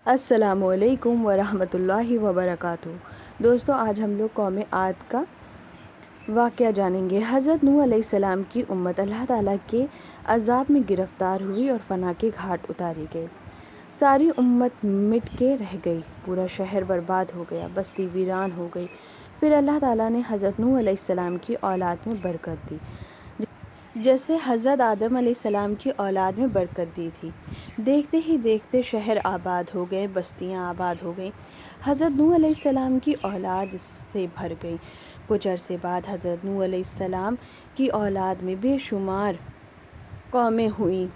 السلام علیکم ورحمۃ اللہ وبرکاتہ۔ دوستو، آج ہم لوگ قوم عاد کا واقعہ جانیں گے۔ حضرت نوح علیہ السلام کی امت اللہ تعالیٰ کے عذاب میں گرفتار ہوئی اور فنا کے گھاٹ اتاری گئی۔ ساری امت مٹ کے رہ گئی، پورا شہر برباد ہو گیا، بستی ویران ہو گئی۔ پھر اللہ تعالیٰ نے حضرت نوح علیہ السلام کی اولاد میں برکت دی، جیسے حضرت آدم علیہ السلام کی اولاد میں برکت دی تھی۔ دیکھتے ہی دیکھتے شہر آباد ہو گئے، بستیاں آباد ہو گئیں۔ حضرت نوح علیہ السلام کی اولاد سے بھر گئی۔ کچھ عرصے بعد حضرت نوح علیہ السلام کی اولاد میں بے شمار قومیں ہوئیں،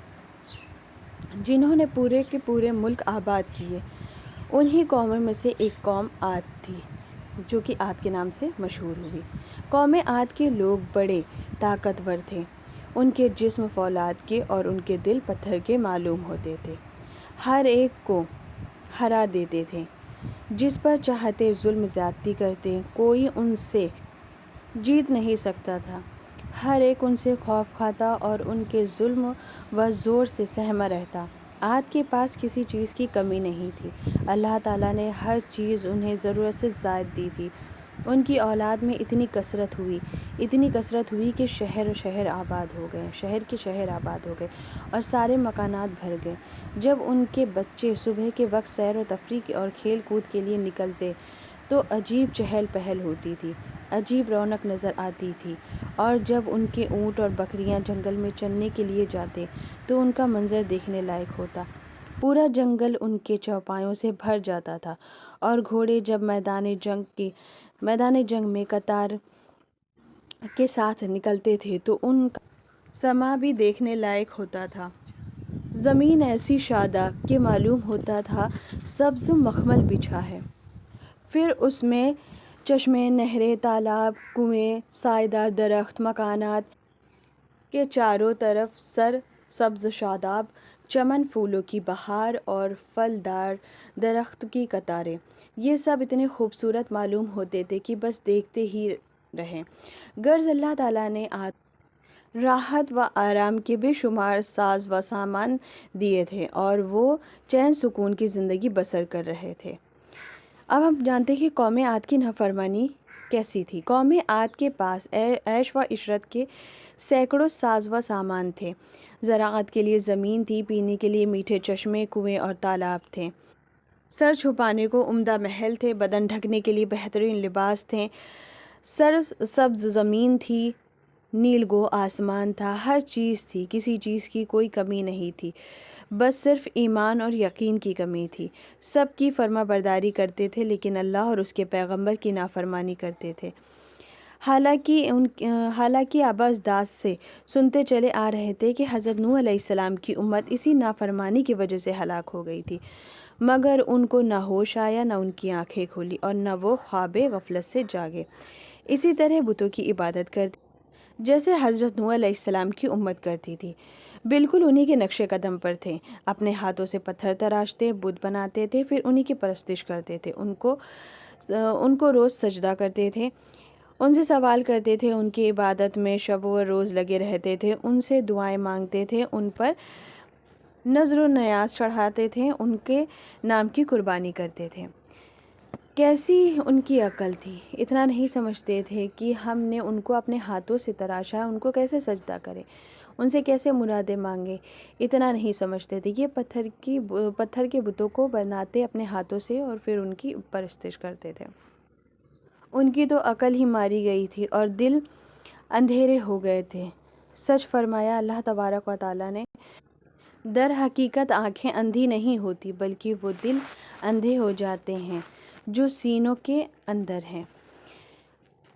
جنہوں نے پورے کے پورے ملک آباد کیے۔ انہی قوموں میں سے ایک قوم عاد تھی، جو کہ عاد کے نام سے مشہور ہوئی۔ قوم عاد کے لوگ بڑے طاقتور تھے۔ ان کے جسم فولاد کے اور ان کے دل پتھر کے معلوم ہوتے تھے۔ ہر ایک کو ہرا دیتے تھے، جس پر چاہتے ظلم زیادتی کرتے، کوئی ان سے جیت نہیں سکتا تھا۔ ہر ایک ان سے خوف کھاتا اور ان کے ظلم و زور سے سہما رہتا۔ عاد کے پاس کسی چیز کی کمی نہیں تھی۔ اللہ تعالیٰ نے ہر چیز انہیں ضرورت سے زائد دی تھی۔ ان کی اولاد میں اتنی کثرت ہوئی کہ شہر آباد ہو گئے، شہر کے شہر آباد ہو گئے اور سارے مکانات بھر گئے۔ جب ان کے بچے صبح کے وقت سیر و تفریح اور کھیل کود کے لیے نکلتے تو عجیب چہل پہل ہوتی تھی، عجیب رونق نظر آتی تھی، اور جب ان کے اونٹ اور بکریاں جنگل میں چرنے کے لیے جاتے تو ان کا منظر دیکھنے لائق ہوتا۔ پورا جنگل ان کے چوپایوں سے بھر جاتا تھا، اور گھوڑے جب میدان جنگ میں قطار کے ساتھ نکلتے تھے تو ان کا سما بھی دیکھنے لائق ہوتا تھا۔ زمین ایسی شاداب کہ معلوم ہوتا تھا سبز مخمل بچھا ہے۔ پھر اس میں چشمے، نہریں، تالاب، کنویں، سایہ دار درخت، مکانات کے چاروں طرف سر سبز شاداب چمن، پھولوں کی بہار اور پھلدار درخت کی قطاریں، یہ سب اتنے خوبصورت معلوم ہوتے تھے کہ بس دیکھتے ہی رہیں۔ غرض اللہ تعالیٰ نے راحت و آرام کے بے شمار ساز و سامان دیے تھے اور وہ چین سکون کی زندگی بسر کر رہے تھے۔ اب ہم جانتے ہیں کہ قوم عاد کی نافرمانی کیسی تھی۔ قوم عاد کے پاس عیش و عشرت کے سینکڑوں ساز و سامان تھے۔ زراعت کے لیے زمین تھی، پینے کے لیے میٹھے چشمے، کنویں اور تالاب تھے، سر چھپانے کو عمدہ محل تھے، بدن ڈھکنے کے لیے بہترین لباس تھے، سر سبز زمین تھی، نیل گو آسمان تھا، ہر چیز تھی، کسی چیز کی کوئی کمی نہیں تھی، بس صرف ایمان اور یقین کی کمی تھی۔ سب کی فرما برداری کرتے تھے، لیکن اللہ اور اس کے پیغمبر کی نافرمانی کرتے تھے۔ حالانکہ آباء اجداد سے سنتے چلے آ رہے تھے کہ حضرت نوح علیہ السلام کی امت اسی نافرمانی کی وجہ سے ہلاک ہو گئی تھی، مگر ان کو نہ ہوش آیا، نہ ان کی آنکھیں کھلی اور نہ وہ خواب غفلت سے جاگے۔ اسی طرح بتوں کی عبادت کرتے جیسے حضرت نوح علیہ السلام کی امت کرتی تھی، بالکل انہی کے نقش قدم پر تھے۔ اپنے ہاتھوں سے پتھر تراشتے، بت بناتے تھے، پھر انہی کی پرستش کرتے تھے، ان کو روز سجدہ کرتے تھے، ان سے سوال کرتے تھے، ان کی عبادت میں شب و روز لگے رہتے تھے، ان سے دعائیں مانگتے تھے، ان پر نذر و نیاز چڑھاتے تھے، ان کے نام کی قربانی کرتے تھے۔ کیسی ان کی عقل تھی! اتنا نہیں سمجھتے تھے کہ ہم نے ان کو اپنے ہاتھوں سے تراشا ہے، ان کو کیسے سجدہ کریں، ان سے کیسے مرادیں مانگیں، اتنا نہیں سمجھتے تھے۔ یہ پتھر کے بتوں کو بناتے اپنے ہاتھوں سے اور پھر ان کی پرستش کرتے تھے۔ ان کی تو عقل ہی ماری گئی تھی اور دل اندھیرے ہو گئے تھے۔ سچ فرمایا اللہ تبارک و تعالیٰ نے، در حقیقت آنکھیں اندھی نہیں ہوتی، بلکہ وہ دل اندھے ہو جاتے ہیں جو سینوں کے اندر ہیں۔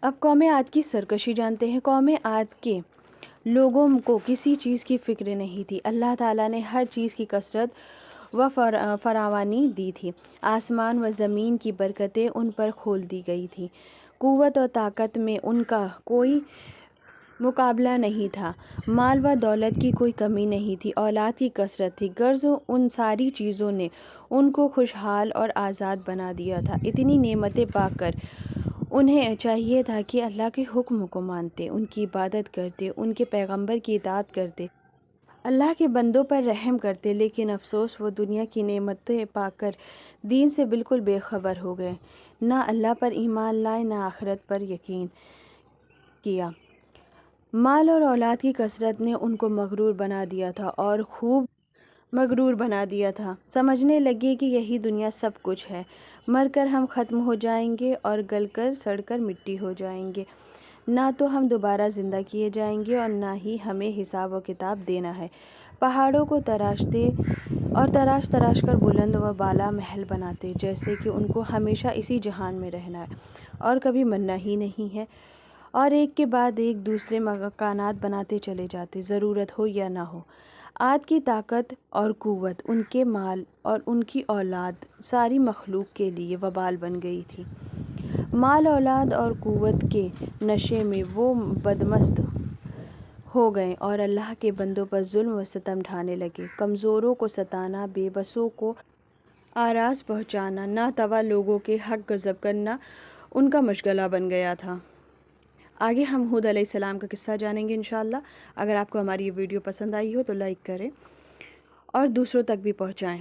اب قوم عاد کی سرکشی جانتے ہیں۔ قوم عاد کے لوگوں کو کسی چیز کی فکر نہیں تھی۔ اللہ تعالیٰ نے ہر چیز کی کثرت و فراوانی دی تھی۔ آسمان و زمین کی برکتیں ان پر کھول دی گئی تھیں۔ قوت و طاقت میں ان کا کوئی مقابلہ نہیں تھا، مال و دولت کی کوئی کمی نہیں تھی، اولاد کی کثرت تھی۔ غرض ان ساری چیزوں نے ان کو خوشحال اور آزاد بنا دیا تھا۔ اتنی نعمتیں پا کر انہیں چاہیے تھا کہ اللہ کے حکم کو مانتے، ان کی عبادت کرتے، ان کے پیغمبر کی اطاعت کرتے، اللہ کے بندوں پر رحم کرتے، لیکن افسوس وہ دنیا کی نعمتیں پا کر دین سے بالکل بے خبر ہو گئے، نہ اللہ پر ایمان لائے، نہ آخرت پر یقین کیا۔ مال اور اولاد کی کثرت نے ان کو مغرور بنا دیا تھا، اور خوب مغرور بنا دیا تھا۔ سمجھنے لگے کہ یہی دنیا سب کچھ ہے، مر کر ہم ختم ہو جائیں گے اور گل کر سڑ کر مٹی ہو جائیں گے، نہ تو ہم دوبارہ زندہ کیے جائیں گے اور نہ ہی ہمیں حساب و کتاب دینا ہے۔ پہاڑوں کو تراشتے اور تراش تراش کر بلند و بالا محل بناتے، جیسے کہ ان کو ہمیشہ اسی جہان میں رہنا ہے اور کبھی مرنا ہی نہیں ہے، اور ایک کے بعد ایک دوسرے مکانات بناتے چلے جاتے، ضرورت ہو یا نہ ہو۔ عاد کی طاقت اور قوت، ان کے مال اور ان کی اولاد ساری مخلوق کے لیے وبال بن گئی تھی۔ مال، اولاد اور قوت کے نشے میں وہ بدمست ہو گئے اور اللہ کے بندوں پر ظلم و ستم ڈھانے لگے۔ کمزوروں کو ستانا، بے بسوں کو آراز پہنچانا، ناتواں لوگوں کے حق غصب کرنا ان کا مشغلہ بن گیا تھا۔ آگے ہم ہود علیہ السلام کا قصہ جانیں گے انشاءاللہ۔ اگر آپ کو ہماری یہ ویڈیو پسند آئی ہو تو لائک کریں اور دوسروں تک بھی پہنچائیں۔